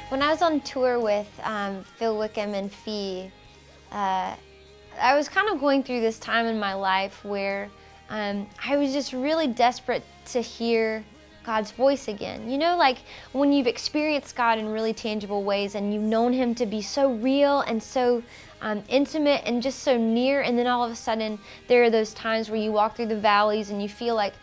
When I was on tour with Phil Wickham and Fee, I was kind of going through this time in my life where I was just really desperate to hear God's voice again. You know, like when you've experienced God in really tangible ways and you've known Him to be so real and so intimate and just so near, and then all of a sudden there are those times where you walk through the valleys and you feel like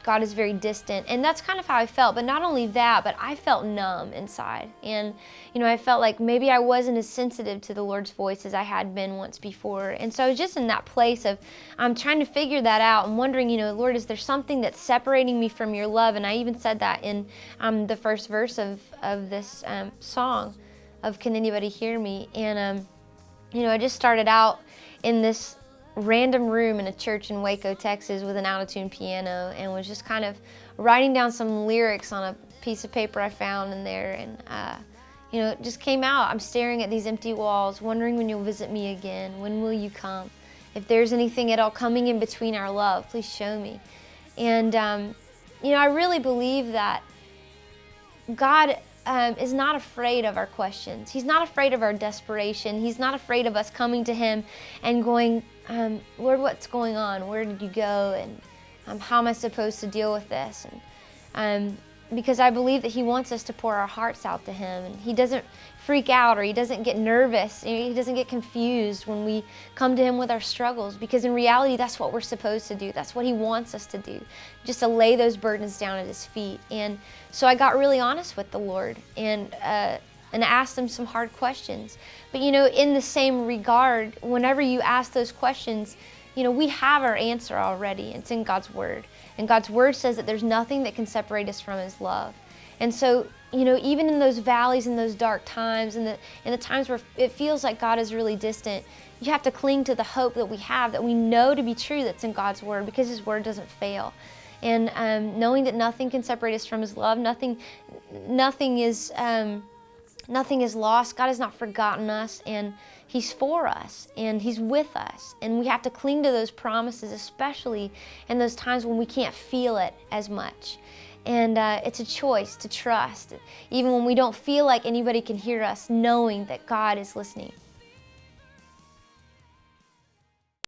God is very distant. And that's kind of how I felt. But not only that, but I felt numb inside. And, you know, I felt like maybe I wasn't as sensitive to the Lord's voice as I had been once before. And so I was just in that place of trying to figure that out and wondering, you know, Lord, is there something that's separating me from your love? And I even said that in the first verse of this song of Can Anybody Hear Me? And, you know, I just started out in this random room in a church in Waco, Texas with an out-of-tune piano, and was just kind of writing down some lyrics on a piece of paper I found in there. And you know, it just came out. I'm staring at these empty walls, wondering when you'll visit me again. When will you come? If there's anything at all coming in between our love, please show me. And you know, I really believe that God is not afraid of our questions. He's not afraid of our desperation. He's not afraid of us coming to Him and going, Lord, what's going on? Where did you go? And how am I supposed to deal with this? And because I believe that He wants us to pour our hearts out to Him. And He doesn't freak out, or He doesn't get nervous. He doesn't get confused when we come to Him with our struggles, because in reality, that's what we're supposed to do. That's what He wants us to do, just to lay those burdens down at His feet. And so I got really honest with the Lord and asked Him some hard questions. But you know, in the same regard, whenever you ask those questions, you know, we have our answer already. It's in God's Word. And God's Word says that there's nothing that can separate us from His love. And so, you know, even in those valleys and those dark times and the times where it feels like God is really distant, you have to cling to the hope that we have, that we know to be true, that's in God's Word, because His Word doesn't fail. And knowing that nothing can separate us from His love, nothing is lost. God has not forgotten us, and He's for us, and He's with us. And we have to cling to those promises, especially in those times when we can't feel it as much. And it's a choice to trust, even when we don't feel like anybody can hear us, knowing that God is listening.